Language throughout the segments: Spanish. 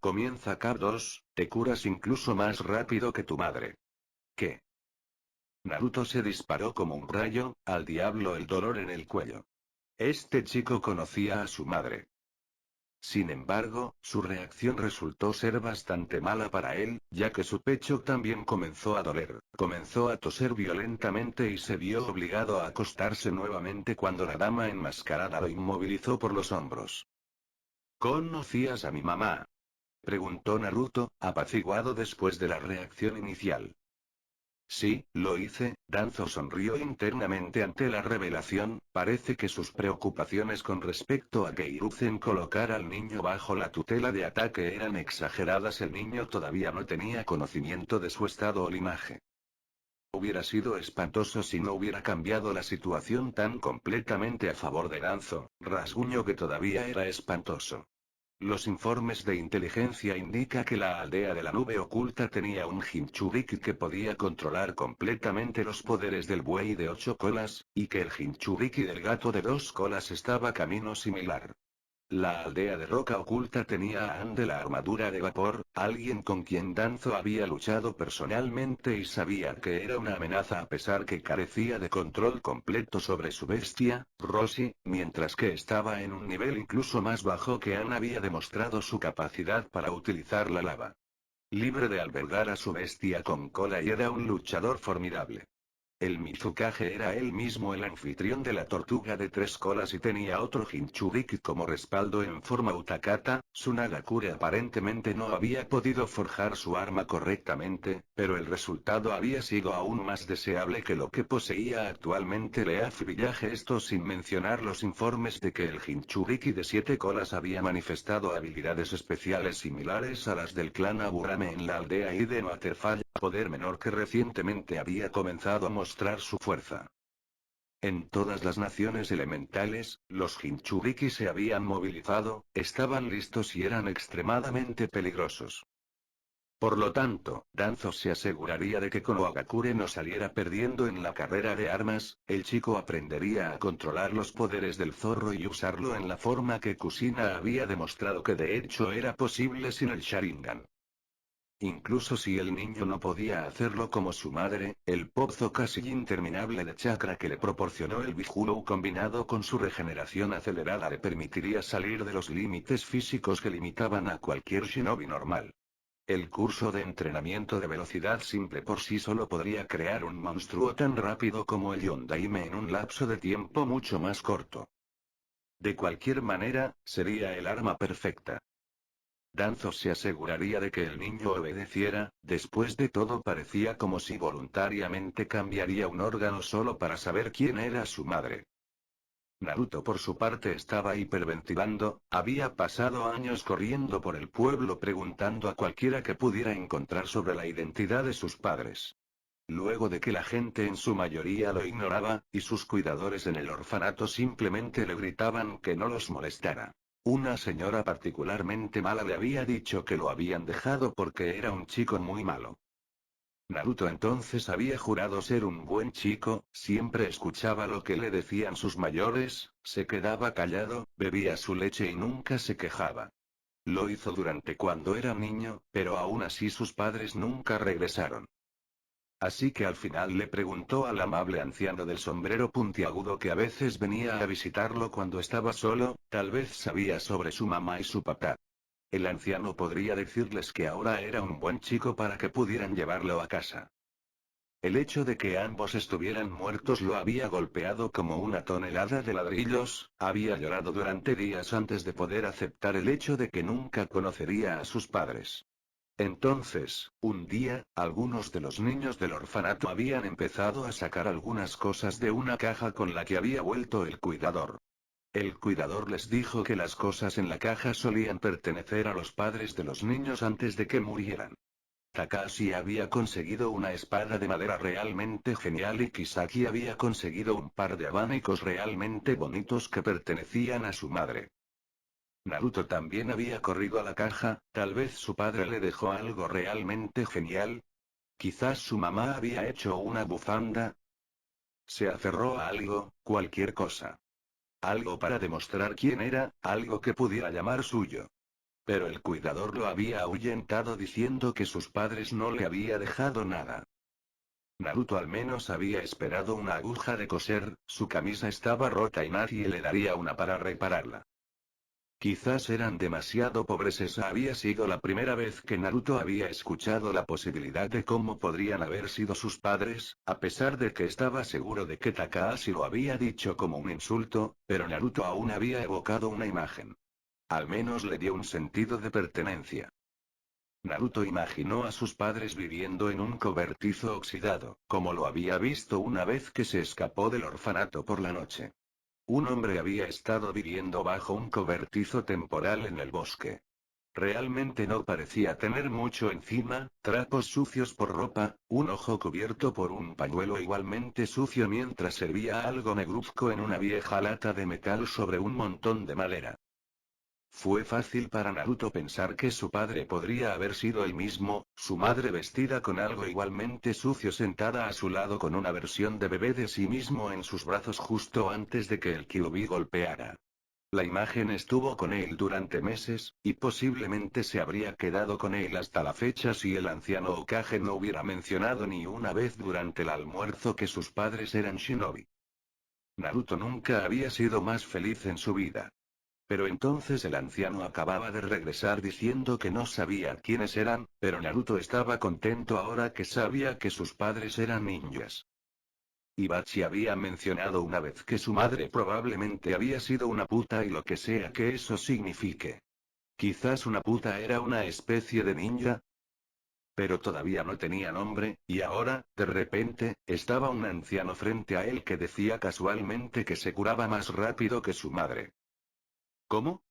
Comienza Cap 2, te curas incluso más rápido que tu madre. ¿Qué? Naruto se disparó como un rayo, al diablo el dolor en el cuello. Este chico conocía a su madre. Sin embargo, su reacción resultó ser bastante mala para él, ya que su pecho también comenzó a doler, comenzó a toser violentamente y se vio obligado a acostarse nuevamente cuando la dama enmascarada lo inmovilizó por los hombros. ¿Conocías a mi mamá? Preguntó Naruto, apaciguado después de la reacción inicial. Sí, lo hice. Danzo sonrió internamente ante la revelación, parece que sus preocupaciones con respecto a que Hiruzen colocara al niño bajo la tutela de ataque eran exageradas. El niño todavía no tenía conocimiento de su estado o linaje. Hubiera sido espantoso si no hubiera cambiado la situación tan completamente a favor de Danzo, rasguño que todavía era espantoso. Los informes de inteligencia indican que la aldea de la nube oculta tenía un Jinchuriki que podía controlar completamente los poderes del buey de 8 colas, y que el Jinchuriki del gato de 2 colas estaba camino similar. La aldea de Roca Oculta tenía a An de la armadura de vapor, alguien con quien Danzo había luchado personalmente y sabía que era una amenaza a pesar que carecía de control completo sobre su bestia, Rossi, mientras que estaba en un nivel incluso más bajo que An había demostrado su capacidad para utilizar la lava. Libre de albergar a su bestia con cola y era un luchador formidable. El Mizukage era él mismo el anfitrión de la tortuga de 3 colas y tenía otro Jinchuriki como respaldo en forma Utakata. Tsunagakure aparentemente no había podido forjar su arma correctamente, pero el resultado había sido aún más deseable que lo que poseía actualmente Leaf Village. Esto sin mencionar los informes de que el Jinchuriki de 7 colas había manifestado habilidades especiales similares a las del clan Aburame en la aldea y de Waterfall, poder menor que recientemente había comenzado a mostrar su fuerza. En todas las naciones elementales, los Jinchuriki se habían movilizado, estaban listos y eran extremadamente peligrosos. Por lo tanto, Danzo se aseguraría de que Konohagakure no saliera perdiendo en la carrera de armas, el chico aprendería a controlar los poderes del zorro y usarlo en la forma que Kushina había demostrado que de hecho era posible sin el Sharingan. Incluso si el niño no podía hacerlo como su madre, el pozo casi interminable de chakra que le proporcionó el Bijuu combinado con su regeneración acelerada le permitiría salir de los límites físicos que limitaban a cualquier shinobi normal. El curso de entrenamiento de velocidad simple por sí solo podría crear un monstruo tan rápido como el Yondaime en un lapso de tiempo mucho más corto. De cualquier manera, sería el arma perfecta. Danzo se aseguraría de que el niño obedeciera, después de todo parecía como si voluntariamente cambiaría un órgano solo para saber quién era su madre. Naruto por su parte estaba hiperventilando, había pasado años corriendo por el pueblo preguntando a cualquiera que pudiera encontrar sobre la identidad de sus padres. Luego de que la gente en su mayoría lo ignoraba, y sus cuidadores en el orfanato simplemente le gritaban que no los molestara. Una señora particularmente mala le había dicho que lo habían dejado porque era un chico muy malo. Naruto entonces había jurado ser un buen chico, siempre escuchaba lo que le decían sus mayores, se quedaba callado, bebía su leche y nunca se quejaba. Lo hizo durante cuando era niño, pero aún así sus padres nunca regresaron. Así que al final le preguntó al amable anciano del sombrero puntiagudo que a veces venía a visitarlo cuando estaba solo, tal vez sabía sobre su mamá y su papá. El anciano podría decirles que ahora era un buen chico para que pudieran llevarlo a casa. El hecho de que ambos estuvieran muertos lo había golpeado como una tonelada de ladrillos, había llorado durante días antes de poder aceptar el hecho de que nunca conocería a sus padres. Entonces, un día, algunos de los niños del orfanato habían empezado a sacar algunas cosas de una caja con la que había vuelto el cuidador. El cuidador les dijo que las cosas en la caja solían pertenecer a los padres de los niños antes de que murieran. Takashi había conseguido una espada de madera realmente genial y Kisaki había conseguido un par de abanicos realmente bonitos que pertenecían a su madre. Naruto también había corrido a la caja, tal vez su padre le dejó algo realmente genial. Quizás su mamá había hecho una bufanda. Se aferró a algo, cualquier cosa. Algo para demostrar quién era, algo que pudiera llamar suyo. pero el cuidador lo había ahuyentado diciendo que sus padres no le había dejado nada. Naruto al menos había esperado una aguja de coser, su camisa estaba rota y nadie le daría una para repararla. Quizás eran demasiado pobres. Esa había sido la primera vez que Naruto había escuchado la posibilidad de cómo podrían haber sido sus padres, a pesar de que estaba seguro de que Takahashi lo había dicho como un insulto, pero Naruto aún había evocado una imagen. Al menos le dio un sentido de pertenencia. Naruto imaginó a sus padres viviendo en un cobertizo oxidado, como lo había visto una vez que se escapó del orfanato por la noche. Un hombre había estado viviendo bajo un cobertizo temporal en el bosque. Realmente no parecía tener mucho encima, trapos sucios por ropa, un ojo cubierto por un pañuelo igualmente sucio mientras servía algo negruzco en una vieja lata de metal sobre un montón de madera. Fue fácil para Naruto pensar que su padre podría haber sido el mismo, su madre vestida con algo igualmente sucio sentada a su lado con una versión de bebé de sí mismo en sus brazos justo antes de que el Kyuubi golpeara. La imagen estuvo con él durante meses, y posiblemente se habría quedado con él hasta la fecha si el anciano Hokage no hubiera mencionado ni una vez durante el almuerzo que sus padres eran shinobi. Naruto nunca había sido más feliz en su vida. Pero entonces el anciano acababa de regresar diciendo que no sabía quiénes eran, pero Naruto estaba contento ahora que sabía que sus padres eran ninjas. Itachi había mencionado una vez que su madre probablemente había sido una puta y lo que sea que eso signifique. Quizás una puta era una especie de ninja. Pero todavía no tenía nombre, y ahora, de repente, estaba un anciano frente a él que decía casualmente que se curaba más rápido que su madre. ¿Cómo?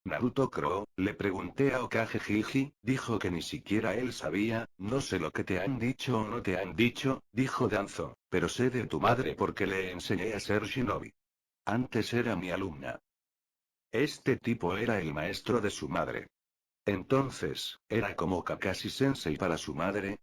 Naruto Crow, le pregunté a Hokage Jiji, dijo que ni siquiera él sabía, no sé lo que te han dicho o no te han dicho, dijo Danzo, pero sé de tu madre porque le enseñé a ser shinobi. Antes era mi alumna. Este tipo era el maestro de su madre. Entonces, ¿era como Kakashi Sensei para su madre?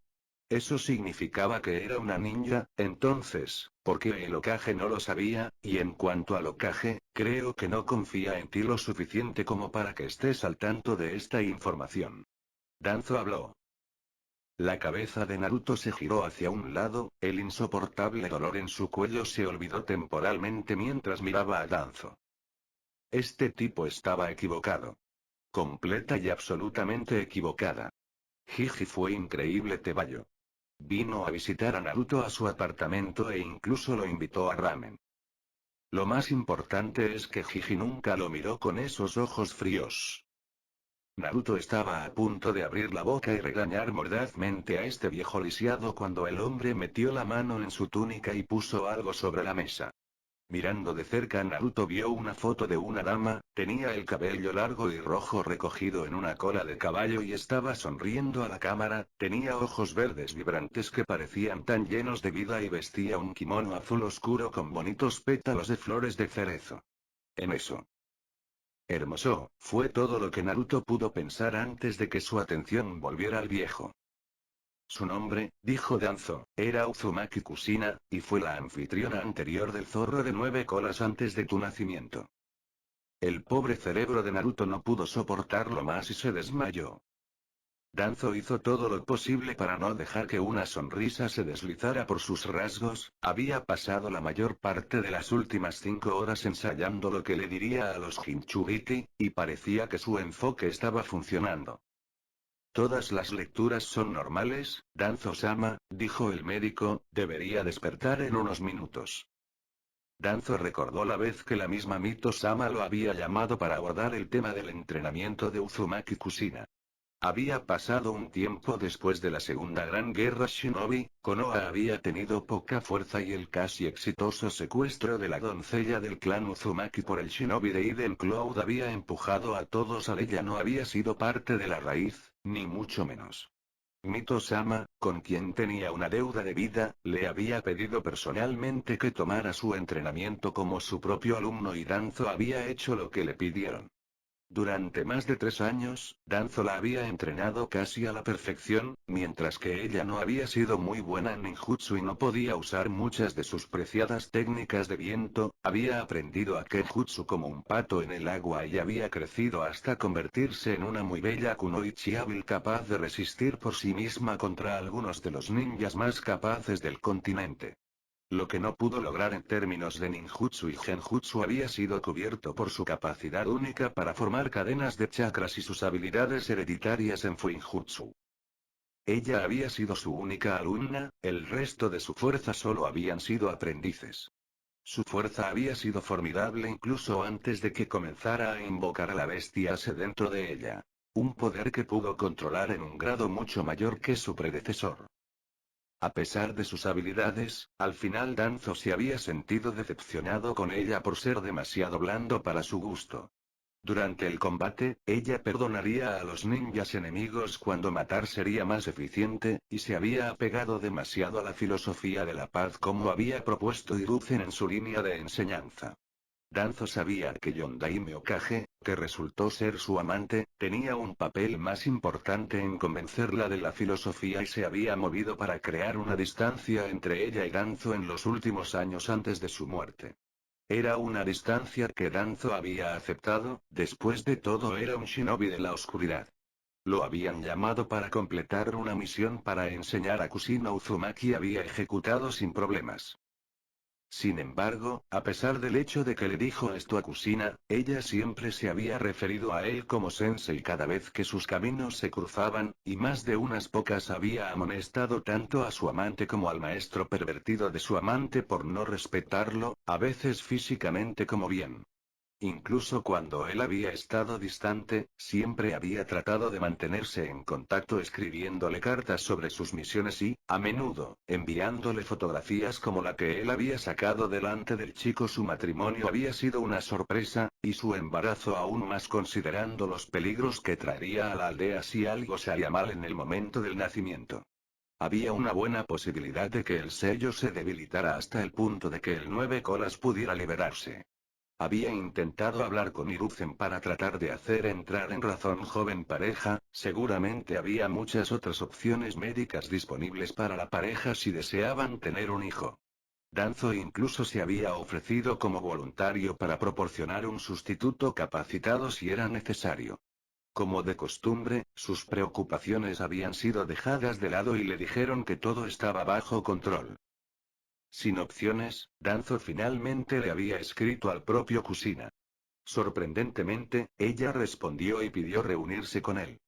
Eso significaba que era una ninja, entonces, ¿por qué el Hokage no lo sabía? Y en cuanto al Hokage, creo que no confía en ti lo suficiente como para que estés al tanto de esta información. Danzo habló. La cabeza de Naruto se giró hacia un lado, el insoportable dolor en su cuello se olvidó temporalmente mientras miraba a Danzo. Este tipo estaba equivocado. Completa y absolutamente equivocada. Jiji fue increíble Tebayo. Vino a visitar a Naruto a su apartamento e incluso lo invitó a ramen. Lo más importante es que Jiji nunca lo miró con esos ojos fríos. Naruto estaba a punto de abrir la boca y regañar mordazmente a este viejo lisiado cuando el hombre metió la mano en su túnica y puso algo sobre la mesa. Mirando de cerca Naruto vio una foto de una dama, tenía el cabello largo y rojo recogido en una cola de caballo y estaba sonriendo a la cámara, tenía ojos verdes vibrantes que parecían tan llenos de vida y vestía un kimono azul oscuro con bonitos pétalos de flores de cerezo. En eso. Hermoso, fue todo lo que Naruto pudo pensar antes de que su atención volviera al viejo. Su nombre, dijo Danzo, era Uzumaki Kusina, y fue la anfitriona anterior del zorro de 9 colas antes de tu nacimiento. El pobre cerebro de Naruto no pudo soportarlo más y se desmayó. Danzo hizo todo lo posible para no dejar que una sonrisa se deslizara por sus rasgos, había pasado la mayor parte de las últimas 5 horas ensayando lo que le diría a los Jinchuriki, y parecía que su enfoque estaba funcionando. Todas las lecturas son normales, Danzo-sama, dijo el médico, debería despertar en unos minutos. Danzo recordó la vez que la misma Mito-sama lo había llamado para abordar el tema del entrenamiento de Uzumaki Kusina. Había pasado un tiempo después de la Segunda Gran Guerra Shinobi, Konoha había tenido poca fuerza y el casi exitoso secuestro de la doncella del clan Uzumaki por el Shinobi de Iden Cloud había empujado a todos a ella no había sido parte de la raíz, ni mucho menos. Mito-sama, con quien tenía una deuda de vida, le había pedido personalmente que tomara su entrenamiento como su propio alumno y Danzo había hecho lo que le pidieron. Durante más de 3 años, Danzo la había entrenado casi a la perfección, mientras que ella no había sido muy buena en ninjutsu y no podía usar muchas de sus preciadas técnicas de viento, había aprendido a kenjutsu como un pato en el agua y había crecido hasta convertirse en una muy bella kunoichi hábil capaz de resistir por sí misma contra algunos de los ninjas más capaces del continente. Lo que no pudo lograr en términos de ninjutsu y genjutsu había sido cubierto por su capacidad única para formar cadenas de chakras y sus habilidades hereditarias en fuinjutsu. Ella había sido su única alumna, el resto de su fuerza solo habían sido aprendices. Su fuerza había sido formidable incluso antes de que comenzara a invocar a la bestia Ase dentro de ella. Un poder que pudo controlar en un grado mucho mayor que su predecesor. A pesar de sus habilidades, al final Danzo se había sentido decepcionado con ella por ser demasiado blando para su gusto. Durante el combate, ella perdonaría a los ninjas enemigos cuando matar sería más eficiente, y se había apegado demasiado a la filosofía de la paz como había propuesto Hiruzen en su línea de enseñanza. Danzo sabía que Yondaime Okage, que resultó ser su amante, tenía un papel más importante en convencerla de la filosofía y se había movido para crear una distancia entre ella y Danzo en los últimos años antes de su muerte. Era una distancia que Danzo había aceptado, después de todo era un shinobi de la oscuridad. Lo habían llamado para completar una misión para enseñar a Kusino Uzumaki y había ejecutado sin problemas. Sin embargo, a pesar del hecho de que le dijo esto a Kusina, ella siempre se había referido a él como sensei cada vez que sus caminos se cruzaban, y más de unas pocas había amonestado tanto a su amante como al maestro pervertido de su amante por no respetarlo, a veces físicamente como bien. Incluso cuando él había estado distante, siempre había tratado de mantenerse en contacto escribiéndole cartas sobre sus misiones y, a menudo, enviándole fotografías como la que él había sacado delante del chico. Su matrimonio había sido una sorpresa, y su embarazo aún más considerando los peligros que traería a la aldea si algo salía mal en el momento del nacimiento. Había una buena posibilidad de que el sello se debilitara hasta el punto de que el 9 colas pudiera liberarse. Había intentado hablar con Hiruzen para tratar de hacer entrar en razón joven pareja, seguramente había muchas otras opciones médicas disponibles para la pareja si deseaban tener un hijo. Danzo incluso se había ofrecido como voluntario para proporcionar un sustituto capacitado si era necesario. Como de costumbre, sus preocupaciones habían sido dejadas de lado y le dijeron que todo estaba bajo control. Sin opciones, Danzo finalmente le había escrito al propio Kusina. Sorprendentemente, ella respondió y pidió reunirse con él.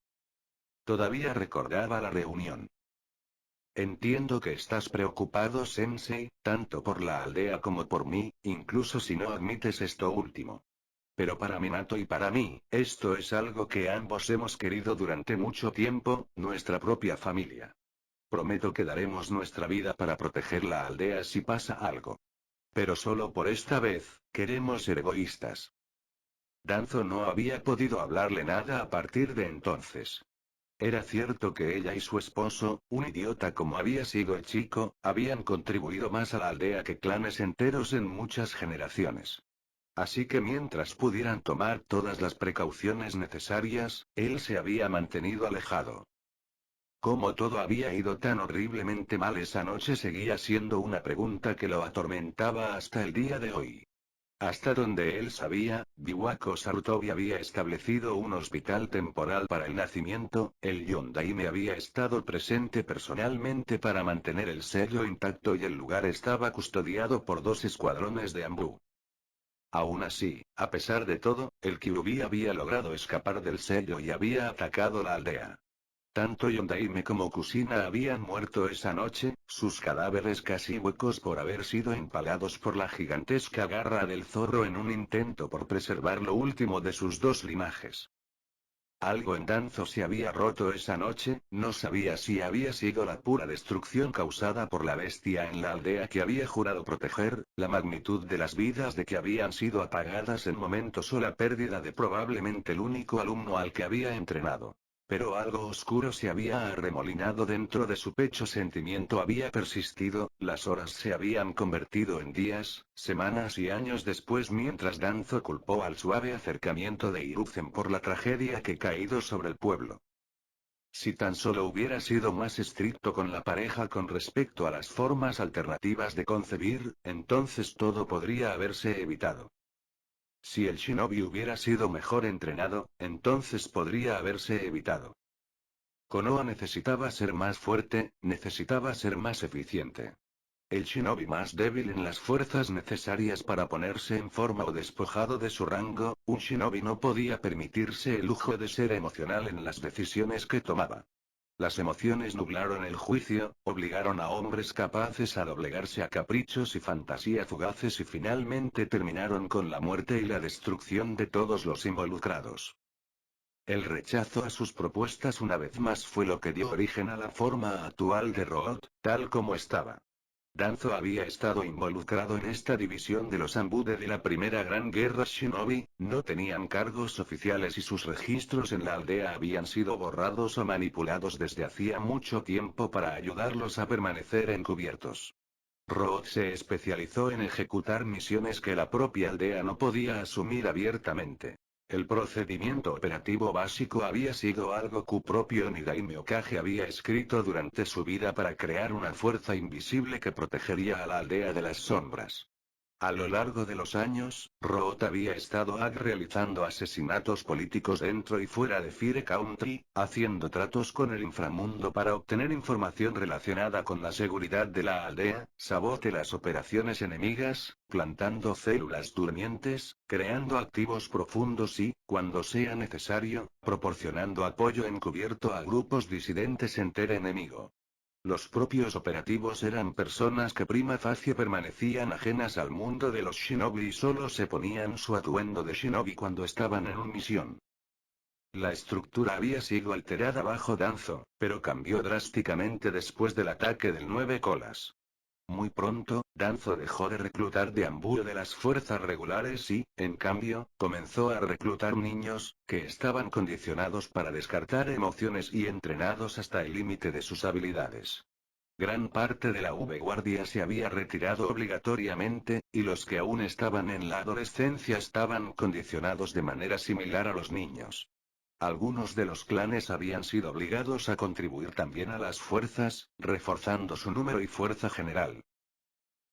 Todavía recordaba la reunión. Entiendo que estás preocupado, Sensei, tanto por la aldea como por mí, incluso si no admites esto último. Pero para Minato y para mí, esto es algo que ambos hemos querido durante mucho tiempo, nuestra propia familia. Prometo que daremos nuestra vida para proteger la aldea si pasa algo. Pero solo por esta vez, queremos ser egoístas. Danzo no había podido hablarle nada a partir de entonces. Era cierto que ella y su esposo, un idiota como había sido el chico, habían contribuido más a la aldea que clanes enteros en muchas generaciones. Así que mientras pudieran tomar todas las precauciones necesarias, él se había mantenido alejado. Cómo todo había ido tan horriblemente mal esa noche seguía siendo una pregunta que lo atormentaba hasta el día de hoy. Hasta donde él sabía, Biwako Sarutobi había establecido un hospital temporal para el nacimiento, el Yondaime había estado presente personalmente para mantener el sello intacto y el lugar estaba custodiado por 2 escuadrones de Ambu. Aún así, a pesar de todo, el Kyuubi había logrado escapar del sello y había atacado la aldea. Tanto Yondaime como Kusina habían muerto esa noche, sus cadáveres casi huecos por haber sido empalados por la gigantesca garra del zorro en un intento por preservar lo último de sus dos linajes. Algo en Danzo se había roto esa noche, no sabía si había sido la pura destrucción causada por la bestia en la aldea que había jurado proteger, la magnitud de las vidas de que habían sido apagadas en momentos o la pérdida de probablemente el único alumno al que había entrenado. Pero algo oscuro se había arremolinado dentro de su pecho, sentimiento había persistido, las horas se habían convertido en días, semanas y años después, mientras Danzo culpó al suave acercamiento de Hiruzen por la tragedia que caído sobre el pueblo. Si tan solo hubiera sido más estricto con la pareja con respecto a las formas alternativas de concebir, entonces todo podría haberse evitado. Si el shinobi hubiera sido mejor entrenado, entonces podría haberse evitado. Konoha necesitaba ser más fuerte, necesitaba ser más eficiente. El shinobi más débil en las fuerzas necesarias para ponerse en forma o despojado de su rango, un shinobi no podía permitirse el lujo de ser emocional en las decisiones que tomaba. Las emociones nublaron el juicio, obligaron a hombres capaces a doblegarse a caprichos y fantasía fugaces y finalmente terminaron con la muerte y la destrucción de todos los involucrados. El rechazo a sus propuestas una vez más fue lo que dio origen a la forma actual de Root, tal como estaba. Danzo había estado involucrado en esta división de los Ambude de la primera gran guerra Shinobi, no tenían cargos oficiales y sus registros en la aldea habían sido borrados o manipulados desde hacía mucho tiempo para ayudarlos a permanecer encubiertos. Root se especializó en ejecutar misiones que la propia aldea no podía asumir abiertamente. El procedimiento operativo básico había sido algo que propio Nidaime Okage había escrito durante su vida para crear una fuerza invisible que protegería a la aldea de las sombras. A lo largo de los años, Root había estado realizando asesinatos políticos dentro y fuera de Fire Country, haciendo tratos con el inframundo para obtener información relacionada con la seguridad de la aldea, sabote las operaciones enemigas, plantando células durmientes, creando activos profundos y, cuando sea necesario, proporcionando apoyo encubierto a grupos disidentes en terreno enemigo. Los propios operativos eran personas que prima facie permanecían ajenas al mundo de los shinobi y solo se ponían su atuendo de shinobi cuando estaban en una misión. La estructura había sido alterada bajo Danzo, pero cambió drásticamente después del ataque del Nueve Colas. Muy pronto, Danzo dejó de reclutar de Ambuyo de las fuerzas regulares y, en cambio, comenzó a reclutar niños, que estaban condicionados para descartar emociones y entrenados hasta el límite de sus habilidades. Gran parte de la V-Guardia se había retirado obligatoriamente, y los que aún estaban en la adolescencia estaban condicionados de manera similar a los niños. Algunos de los clanes habían sido obligados a contribuir también a las fuerzas, reforzando su número y fuerza general.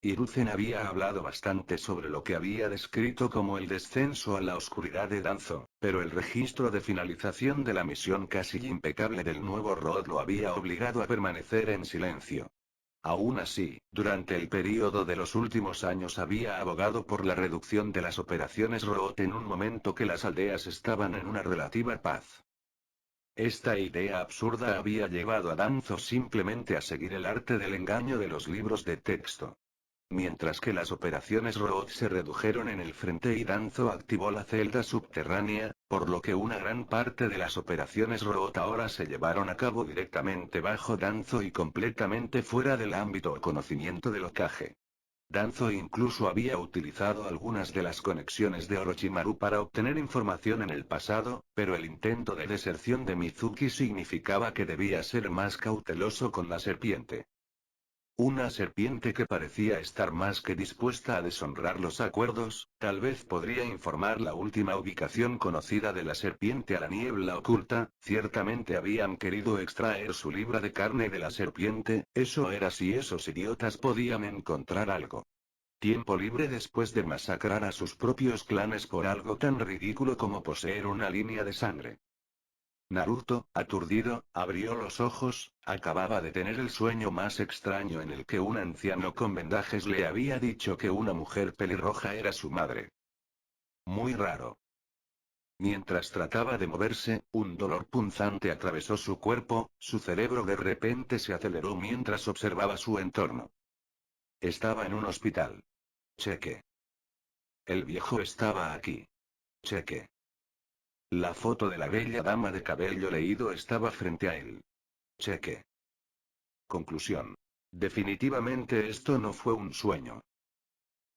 Hiruzen había hablado bastante sobre lo que había descrito como el descenso a la oscuridad de Danzo, pero el registro de finalización de la misión casi impecable del nuevo Rod lo había obligado a permanecer en silencio. Aún así, durante el período de los últimos años había abogado por la reducción de las operaciones Rod en un momento que las aldeas estaban en una relativa paz. Esta idea absurda había llevado a Danzo simplemente a seguir el arte del engaño de los libros de texto. Mientras que las operaciones Root se redujeron en el frente y Danzo activó la celda subterránea, por lo que una gran parte de las operaciones Root ahora se llevaron a cabo directamente bajo Danzo y completamente fuera del ámbito o conocimiento del Hokage. Danzo incluso había utilizado algunas de las conexiones de Orochimaru para obtener información en el pasado, pero el intento de deserción de Mizuki significaba que debía ser más cauteloso con la serpiente. Una serpiente que parecía estar más que dispuesta a deshonrar los acuerdos, tal vez podría informar la última ubicación conocida de la serpiente a la niebla oculta, ciertamente habían querido extraer su libra de carne de la serpiente, eso era si esos idiotas podían encontrar algo. Tiempo libre después de masacrar a sus propios clanes por algo tan ridículo como poseer una línea de sangre. Naruto, aturdido, abrió los ojos, acababa de tener el sueño más extraño en el que un anciano con vendajes le había dicho que una mujer pelirroja era su madre. Muy raro. Mientras trataba de moverse, un dolor punzante atravesó su cuerpo, su cerebro de repente se aceleró mientras observaba su entorno. Estaba en un hospital. Cheque. El viejo estaba aquí. Cheque. La foto de la bella dama de cabello leído estaba frente a él. Cheque. Conclusión. Definitivamente esto no fue un sueño.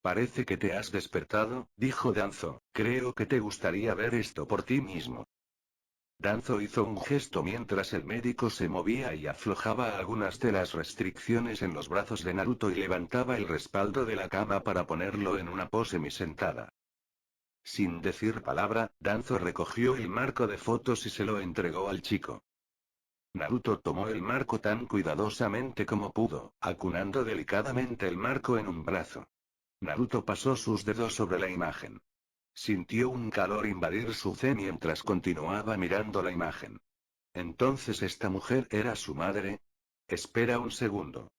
Parece que te has despertado, dijo Danzo, creo que te gustaría ver esto por ti mismo. Danzo hizo un gesto mientras el médico se movía y aflojaba algunas de las restricciones en los brazos de Naruto y levantaba el respaldo de la cama para ponerlo en una pose semisentada. Sin decir palabra, Danzo recogió el marco de fotos y se lo entregó al chico. Naruto tomó el marco tan cuidadosamente como pudo, acunando delicadamente el marco en un brazo. Naruto pasó sus dedos sobre la imagen. Sintió un calor invadir su fe mientras continuaba mirando la imagen. Entonces esta mujer era su madre. Espera un segundo.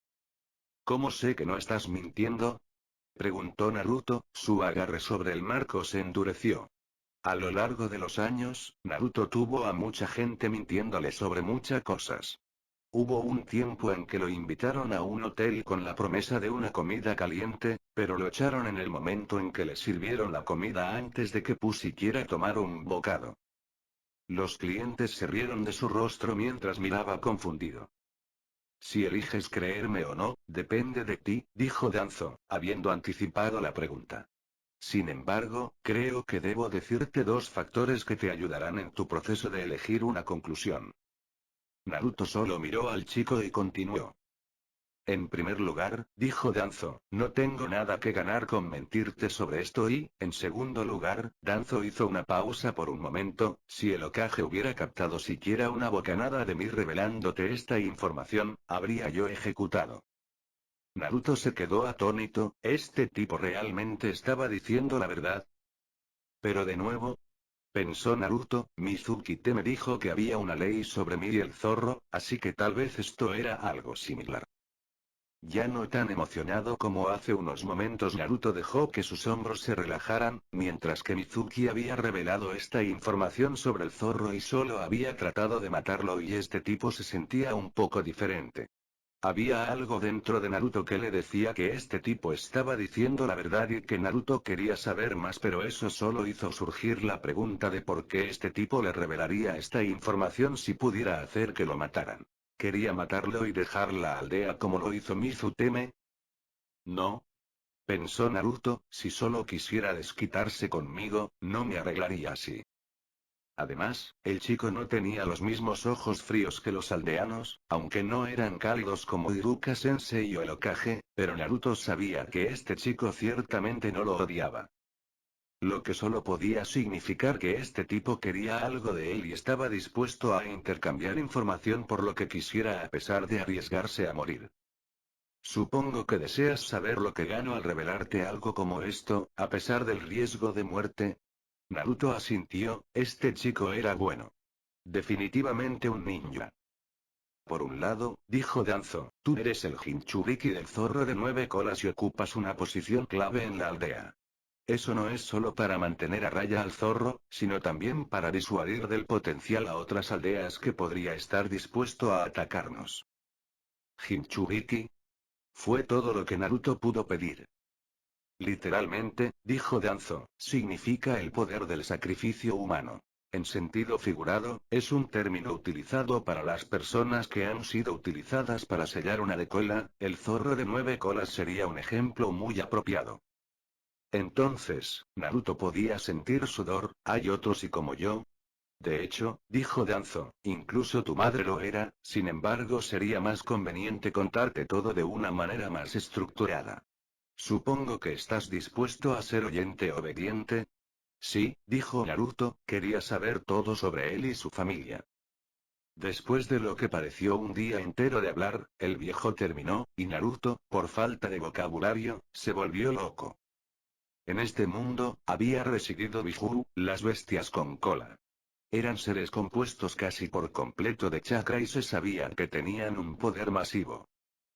¿Cómo sé que no estás mintiendo? Preguntó Naruto, su agarre sobre el marco se endureció. A lo largo de los años, Naruto tuvo a mucha gente mintiéndole sobre muchas cosas. Hubo un tiempo en que lo invitaron a un hotel con la promesa de una comida caliente, pero lo echaron en el momento en que le sirvieron la comida antes de que pusiera tomar un bocado. Los clientes se rieron de su rostro mientras miraba confundido. Si eliges creerme o no, depende de ti, dijo Danzo, habiendo anticipado la pregunta. Sin embargo, creo que debo decirte dos factores que te ayudarán en tu proceso de elegir una conclusión. Naruto solo miró al chico y continuó. En primer lugar, dijo Danzo, no tengo nada que ganar con mentirte sobre esto y, en segundo lugar, Danzo hizo una pausa por un momento, si el Hokage hubiera captado siquiera una bocanada de mí revelándote esta información, habría yo ejecutado. Naruto se quedó atónito, ¿este tipo realmente estaba diciendo la verdad? Pero de nuevo, pensó Naruto, Mizuki-te me dijo que había una ley sobre mí y el zorro, así que tal vez esto era algo similar. Ya no tan emocionado como hace unos momentos, Naruto dejó que sus hombros se relajaran, mientras que Mizuki había revelado esta información sobre el zorro y solo había tratado de matarlo y este tipo se sentía un poco diferente. Había algo dentro de Naruto que le decía que este tipo estaba diciendo la verdad y que Naruto quería saber más, pero eso solo hizo surgir la pregunta de por qué este tipo le revelaría esta información si pudiera hacer que lo mataran. ¿Quería matarlo y dejar la aldea como lo hizo Mizuteme? No. Pensó Naruto, si solo quisiera desquitarse conmigo, no me arreglaría así. Además, el chico no tenía los mismos ojos fríos que los aldeanos, aunque no eran cálidos como Iruka-sensei o el Hokage, pero Naruto sabía que este chico ciertamente no lo odiaba. Lo que solo podía significar que este tipo quería algo de él y estaba dispuesto a intercambiar información por lo que quisiera a pesar de arriesgarse a morir. Supongo que deseas saber lo que gano al revelarte algo como esto, a pesar del riesgo de muerte. Naruto asintió, este chico era bueno. Definitivamente un ninja. Por un lado, dijo Danzo, tú eres el Jinchuriki del zorro de 9 colas y ocupas una posición clave en la aldea. Eso no es solo para mantener a raya al zorro, sino también para disuadir del potencial a otras aldeas que podría estar dispuesto a atacarnos. Jinchuriki. Fue todo lo que Naruto pudo pedir. Literalmente, dijo Danzo, significa el poder del sacrificio humano. En sentido figurado, es un término utilizado para las personas que han sido utilizadas para sellar una decola, el zorro de 9 colas sería un ejemplo muy apropiado. Entonces, Naruto podía sentir sudor, hay otros y como yo. De hecho, dijo Danzo, incluso tu madre lo era, sin embargo sería más conveniente contarte todo de una manera más estructurada. Supongo que estás dispuesto a ser oyente obediente. Sí, dijo Naruto, quería saber todo sobre él y su familia. Después de lo que pareció un día entero de hablar, el viejo terminó, y Naruto, por falta de vocabulario, se volvió loco. En este mundo, había residido Biju, las bestias con cola. Eran seres compuestos casi por completo de chakra y se sabía que tenían un poder masivo.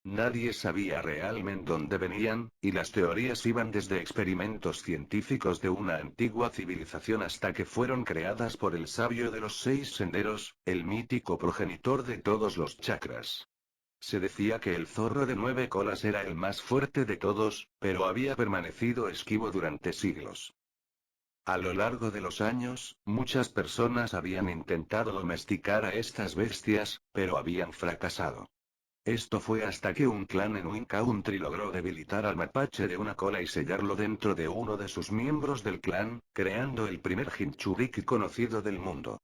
Nadie sabía realmente dónde venían, y las teorías iban desde experimentos científicos de una antigua civilización hasta que fueron creadas por el sabio de los 6 senderos, el mítico progenitor de todos los chakras. Se decía que el zorro de 9 colas era el más fuerte de todos, pero había permanecido esquivo durante siglos. A lo largo de los años, muchas personas habían intentado domesticar a estas bestias, pero habían fracasado. Esto fue hasta que un clan en Win Country logró debilitar al mapache de una cola y sellarlo dentro de uno de sus miembros del clan, creando el primer Jinchuriki conocido del mundo.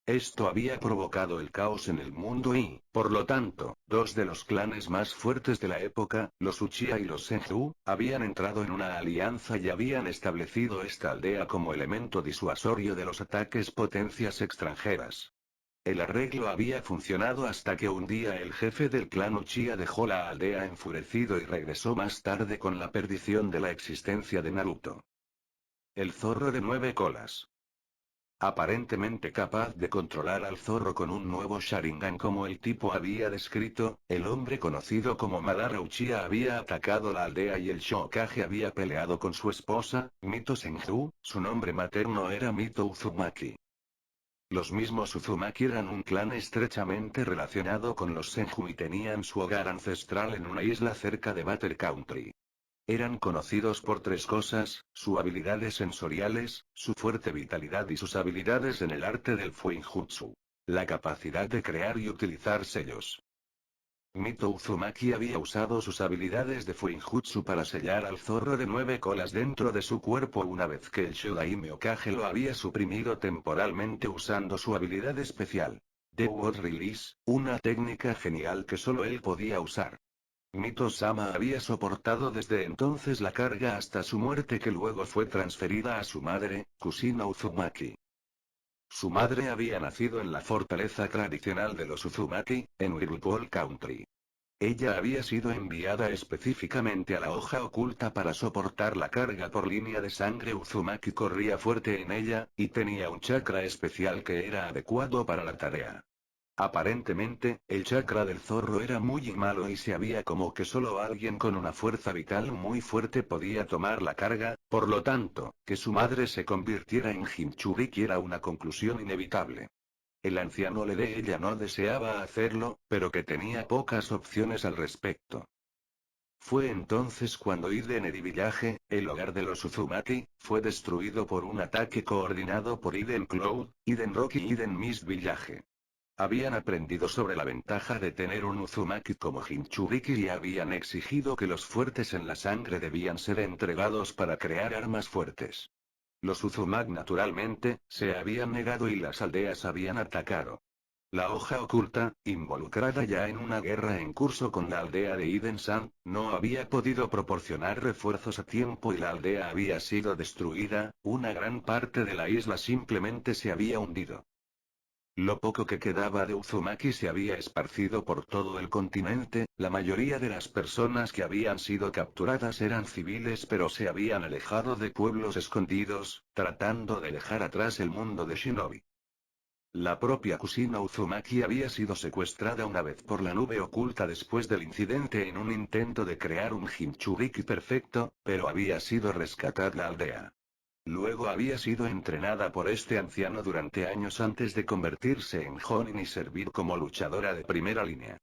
Esto había provocado el caos en el mundo y, por lo tanto, dos de los clanes más fuertes de la época, los Uchiha y los Senju, habían entrado en una alianza y habían establecido esta aldea como elemento disuasorio de los ataques potencias extranjeras. El arreglo había funcionado hasta que un día el jefe del clan Uchiha dejó la aldea enfurecido y regresó más tarde con la perdición de la existencia de Naruto. El zorro de 9 colas. Aparentemente capaz de controlar al zorro con un nuevo Sharingan como el tipo había descrito, el hombre conocido como Madara Uchiha había atacado la aldea y el Shokage había peleado con su esposa, Mito Senju, su nombre materno era Mito Uzumaki. Los mismos Uzumaki eran un clan estrechamente relacionado con los Senju y tenían su hogar ancestral en una isla cerca de Battle Country. Eran conocidos por tres cosas: sus habilidades sensoriales, su fuerte vitalidad y sus habilidades en el arte del Fuinjutsu. La capacidad de crear y utilizar sellos. Mito Uzumaki había usado sus habilidades de Fuinjutsu para sellar al zorro de 9 colas dentro de su cuerpo una vez que el Shodaime Hokage lo había suprimido temporalmente usando su habilidad especial. The Word Release, una técnica genial que solo él podía usar. Mito-sama había soportado desde entonces la carga hasta su muerte que luego fue transferida a su madre, Kusina Uzumaki. Su madre había nacido en la fortaleza tradicional de los Uzumaki, en Whirlpool Country. Ella había sido enviada específicamente a la hoja oculta para soportar la carga por línea de sangre. Uzumaki corría fuerte en ella, y tenía un chakra especial que era adecuado para la tarea. Aparentemente, el chakra del zorro era muy malo y se había como que solo alguien con una fuerza vital muy fuerte podía tomar la carga, por lo tanto, que su madre se convirtiera en Jinchuriki era una conclusión inevitable. El anciano le de ella no deseaba hacerlo, pero que tenía pocas opciones al respecto. Fue entonces cuando Iden Village, el hogar de los Uzumaki, fue destruido por un ataque coordinado por Iden Cloud, Iden Rock y Eden Mist Village. Habían aprendido sobre la ventaja de tener un Uzumaki como Jinchuriki y habían exigido que los fuertes en la sangre debían ser entregados para crear armas fuertes. Los Uzumaki naturalmente, se habían negado y las aldeas habían atacado. La hoja oculta, involucrada ya en una guerra en curso con la aldea de Iden-san, no había podido proporcionar refuerzos a tiempo y la aldea había sido destruida, una gran parte de la isla simplemente se había hundido. Lo poco que quedaba de Uzumaki se había esparcido por todo el continente, la mayoría de las personas que habían sido capturadas eran civiles pero se habían alejado de pueblos escondidos, tratando de dejar atrás el mundo de Shinobi. La propia Kusina Uzumaki había sido secuestrada una vez por la nube oculta después del incidente en un intento de crear un Jinchuriki perfecto, pero había sido rescatada la aldea. Luego había sido entrenada por este anciano durante años antes de convertirse en Jonin y servir como luchadora de primera línea.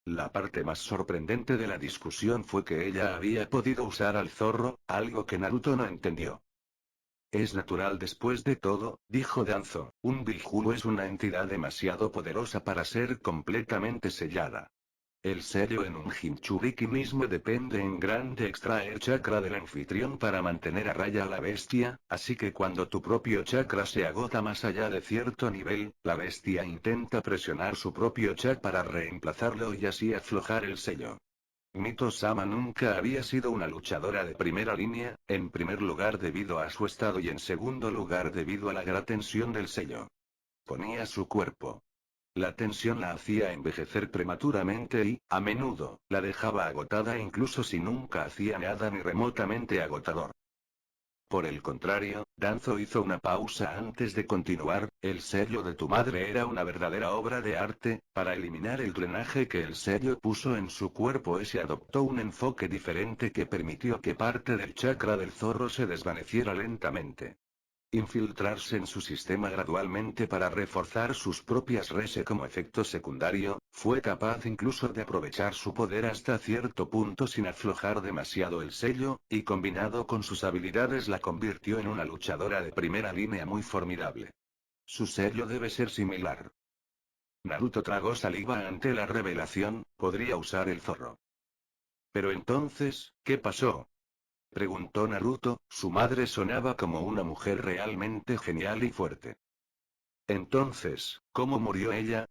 La parte más sorprendente de la discusión fue que ella había podido usar al zorro, algo que Naruto no entendió. Es natural después de todo, dijo Danzo, un Biju es una entidad demasiado poderosa para ser completamente sellada. El sello en un Jinchuriki mismo depende en grande extraer chakra del anfitrión para mantener a raya a la bestia, así que cuando tu propio chakra se agota más allá de cierto nivel, la bestia intenta presionar su propio chakra para reemplazarlo y así aflojar el sello. Mito-sama nunca había sido una luchadora de primera línea, en primer lugar debido a su estado y en segundo lugar debido a la gran tensión del sello. Ponía su cuerpo. La tensión la hacía envejecer prematuramente y, a menudo, la dejaba agotada incluso si nunca hacía nada ni remotamente agotador. Por el contrario, Danzo hizo una pausa antes de continuar, el sello de tu madre era una verdadera obra de arte, para eliminar el drenaje que el sello puso en su cuerpo se adoptó un enfoque diferente que permitió que parte del chakra del zorro se desvaneciera lentamente. Infiltrarse en su sistema gradualmente para reforzar sus propias redes como efecto secundario, fue capaz incluso de aprovechar su poder hasta cierto punto sin aflojar demasiado el sello, y combinado con sus habilidades la convirtió en una luchadora de primera línea muy formidable. Su sello debe ser similar. Naruto tragó saliva ante la revelación, podría usar el zorro. Pero entonces, ¿qué pasó? Preguntó Naruto, su madre sonaba como una mujer realmente genial y fuerte. Entonces, ¿cómo murió ella?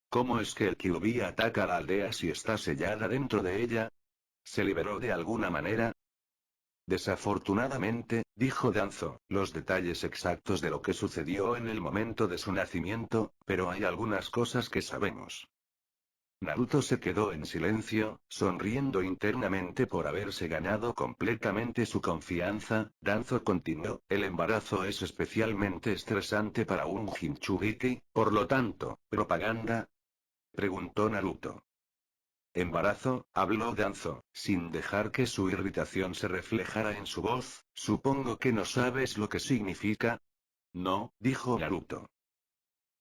¿Cómo es que el Kyuubi ataca a la aldea si está sellada dentro de ella? ¿Se liberó de alguna manera? Desafortunadamente, dijo Danzo, los detalles exactos de lo que sucedió en el momento de su nacimiento, pero hay algunas cosas que sabemos. Naruto se quedó en silencio, sonriendo internamente por haberse ganado completamente su confianza. Danzo continuó, el embarazo es especialmente estresante para un Jinchuriki, por lo tanto, ¿propaganda? Preguntó Naruto. Embarazo, habló Danzo, sin dejar que su irritación se reflejara en su voz, supongo que no sabes lo que significa. No, dijo Naruto.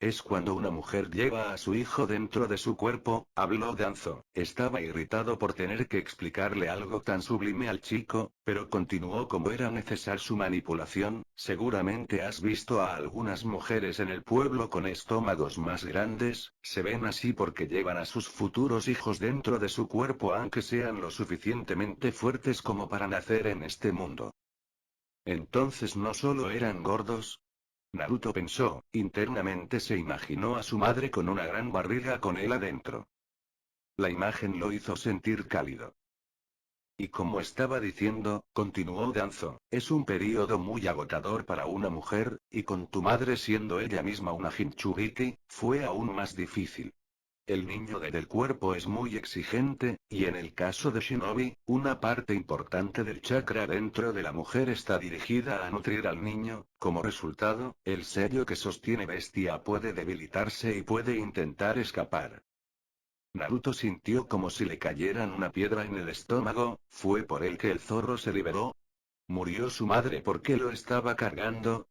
Es cuando una mujer lleva a su hijo dentro de su cuerpo, habló Danzo. Estaba irritado por tener que explicarle algo tan sublime al chico, pero continuó como era necesaria su manipulación. Seguramente has visto a algunas mujeres en el pueblo con estómagos más grandes, se ven así porque llevan a sus futuros hijos dentro de su cuerpo aunque sean lo suficientemente fuertes como para nacer en este mundo. Entonces no solo eran gordos. Naruto pensó, internamente se imaginó a su madre con una gran barriga con él adentro. La imagen lo hizo sentir cálido. Y como estaba diciendo, continuó Danzo, es un período muy agotador para una mujer, y con tu madre siendo ella misma una Jinchuriki, fue aún más difícil. El niño del cuerpo es muy exigente, y en el caso de Shinobi, una parte importante del chakra dentro de la mujer está dirigida a nutrir al niño. Como resultado, el sello que sostiene Bestia puede debilitarse y puede intentar escapar. Naruto sintió como si le cayeran una piedra en el estómago. ¿Fue por él que el zorro se liberó? ¿Murió su madre porque lo estaba cargando?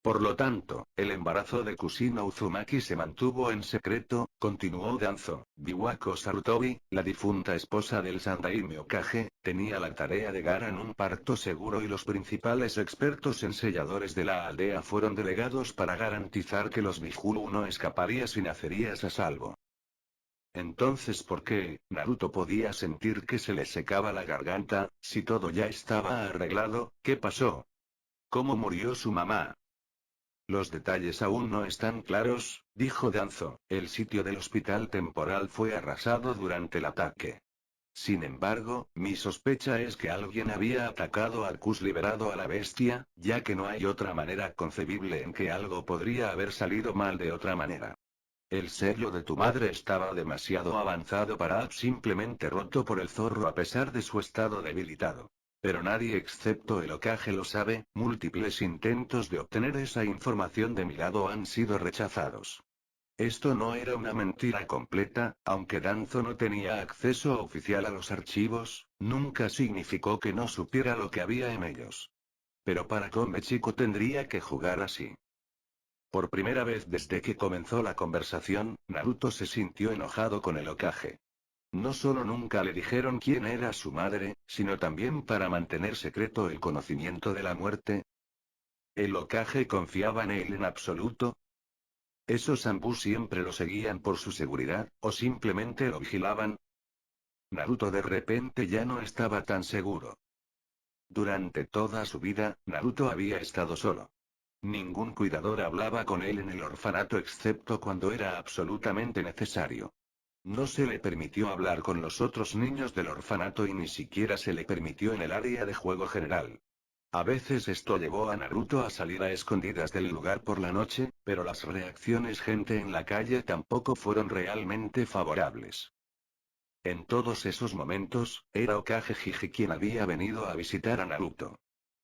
Por lo tanto, el embarazo de Kusino Uzumaki se mantuvo en secreto. Continuó Danzo. Biwako Sarutobi, la difunta esposa del Sandaime Hokage, tenía la tarea de dar en un parto seguro y los principales expertos en selladores de la aldea fueron delegados para garantizar que los Bihulu no escaparías y nacerías a salvo. Entonces, ¿por qué? Naruto podía sentir que se le secaba la garganta. Si todo ya estaba arreglado, ¿qué pasó? ¿Cómo murió su mamá? Los detalles aún no están claros, dijo Danzo. El sitio del hospital temporal fue arrasado durante el ataque. Sin embargo, mi sospecha es que alguien había atacado al Kus liberado a la bestia, ya que no hay otra manera concebible en que algo podría haber salido mal de otra manera. El sello de tu madre estaba demasiado avanzado para haber simplemente roto por el zorro a pesar de su estado debilitado. Pero nadie excepto el Hokage lo sabe, múltiples intentos de obtener esa información de mi lado han sido rechazados. Esto no era una mentira completa, aunque Danzo no tenía acceso oficial a los archivos, nunca significó que no supiera lo que había en ellos. Pero para Come Chico tendría que jugar así. Por primera vez desde que comenzó la conversación, Naruto se sintió enojado con el Hokage. No solo nunca le dijeron quién era su madre, sino también para mantener secreto el conocimiento de la muerte. ¿El Hokage confiaba en él en absoluto? ¿Esos Anbu siempre lo seguían por su seguridad, o simplemente lo vigilaban? Naruto de repente ya no estaba tan seguro. Durante toda su vida, Naruto había estado solo. Ningún cuidador hablaba con él en el orfanato excepto cuando era absolutamente necesario. No se le permitió hablar con los otros niños del orfanato y ni siquiera se le permitió en el área de juego general. A veces esto llevó a Naruto a salir a escondidas del lugar por la noche, pero las reacciones gente en la calle tampoco fueron realmente favorables. En todos esos momentos, era Hokage Hiji quien había venido a visitar a Naruto.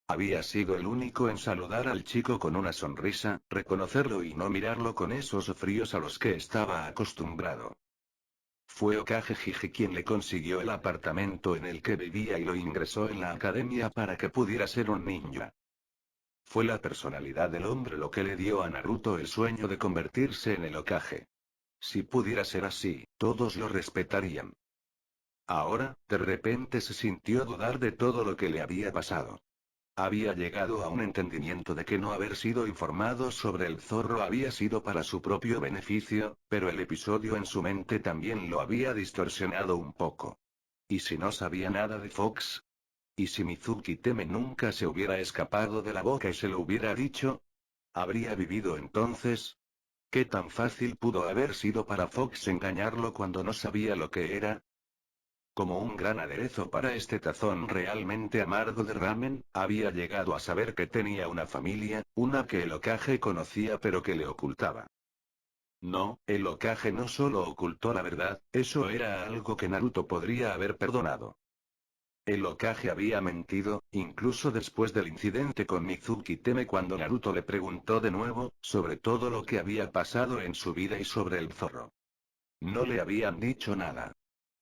Había sido el único en saludar al chico con una sonrisa, reconocerlo y no mirarlo con esos fríos a los que estaba acostumbrado. Fue Hokage Hiji quien le consiguió el apartamento en el que vivía y lo ingresó en la academia para que pudiera ser un ninja. Fue la personalidad del hombre lo que le dio a Naruto el sueño de convertirse en el Hokage. Si pudiera ser así, todos lo respetarían. Ahora, de repente se sintió dudar de todo lo que le había pasado. Había llegado a un entendimiento de que no haber sido informado sobre el zorro había sido para su propio beneficio, pero el episodio en su mente también lo había distorsionado un poco. ¿Y si no sabía nada de Fox? ¿Y si Mizuki Teme nunca se hubiera escapado de la boca y se lo hubiera dicho? ¿Habría vivido entonces? ¿Qué tan fácil pudo haber sido para Fox engañarlo cuando no sabía lo que era? Como un gran aderezo para este tazón realmente amargo de ramen, había llegado a saber que tenía una familia, una que el Hokage conocía pero que le ocultaba. No, el Hokage no solo ocultó la verdad, eso era algo que Naruto podría haber perdonado. El Hokage había mentido, incluso después del incidente con Mizuki Teme cuando Naruto le preguntó de nuevo, sobre todo lo que había pasado en su vida y sobre el zorro. No le habían dicho nada.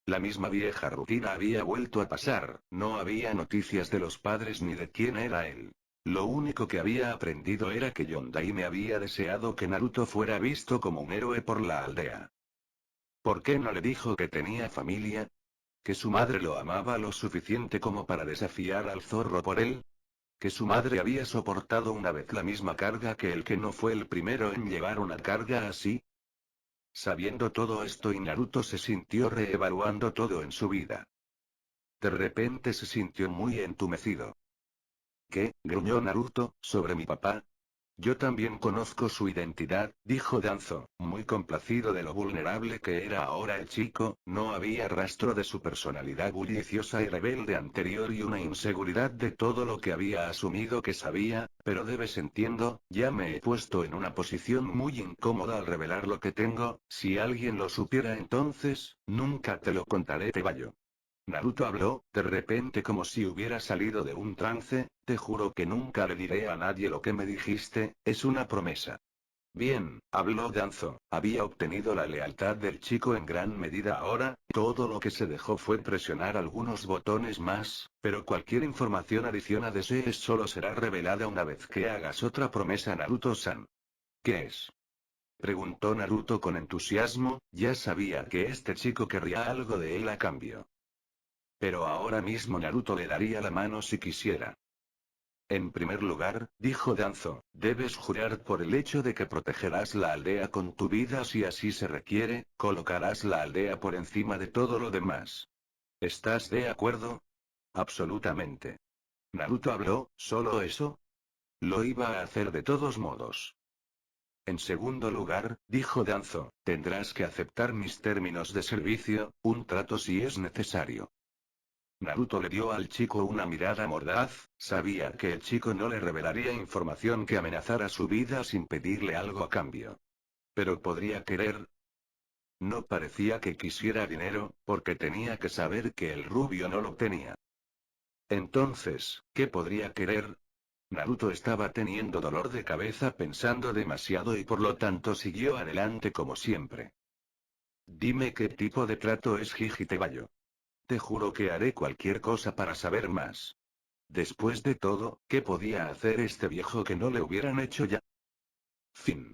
La misma vieja rutina había vuelto a pasar, no había noticias de los padres ni de quién era él. Lo único que había aprendido era que Yondaime había deseado que Naruto fuera visto como un héroe por la aldea. ¿Por qué no le dijo que tenía familia? ¿Que su madre lo amaba lo suficiente como para desafiar al zorro por él? ¿Que su madre había soportado una vez la misma carga que el que no fue el primero en llevar una carga así? Sabiendo todo esto y Naruto se sintió reevaluando todo en su vida. De repente se sintió muy entumecido. ¿Qué? Gruñó Naruto, ¿sobre mi papá? Yo también conozco su identidad, dijo Danzo, muy complacido de lo vulnerable que era ahora el chico, no había rastro de su personalidad bulliciosa y rebelde anterior y una inseguridad de todo lo que había asumido que sabía, pero debes entiendo, ya me he puesto en una posición muy incómoda al revelar lo que tengo, si alguien lo supiera entonces, nunca te lo contaré Tebayo. Naruto habló, de repente como si hubiera salido de un trance, te juro que nunca le diré a nadie lo que me dijiste, es una promesa. Bien, habló Danzo, había obtenido la lealtad del chico en gran medida ahora, todo lo que se dejó fue presionar algunos botones más, pero cualquier información adicional desees solo será revelada una vez que hagas otra promesa Naruto-san. ¿Qué es? Preguntó Naruto con entusiasmo, ya sabía que este chico querría algo de él a cambio. Pero ahora mismo Naruto le daría la mano si quisiera. En primer lugar, dijo Danzo, debes jurar por el hecho de que protegerás la aldea con tu vida si así se requiere, colocarás la aldea por encima de todo lo demás. ¿Estás de acuerdo? Absolutamente. Naruto habló, ¿solo eso? Lo iba a hacer de todos modos. En segundo lugar, dijo Danzo, tendrás que aceptar mis términos de servicio, un trato si es necesario. Naruto le dio al chico una mirada mordaz, sabía que el chico no le revelaría información que amenazara su vida sin pedirle algo a cambio. Pero podría querer. No parecía que quisiera dinero, porque tenía que saber que el rubio no lo tenía. Entonces, ¿qué podría querer? Naruto estaba teniendo dolor de cabeza pensando demasiado y por lo tanto siguió adelante como siempre. Dime qué tipo de trato es Jijitebayo. Te juro que haré cualquier cosa para saber más. Después de todo, ¿qué podía hacer este viejo que no le hubieran hecho ya? Fin.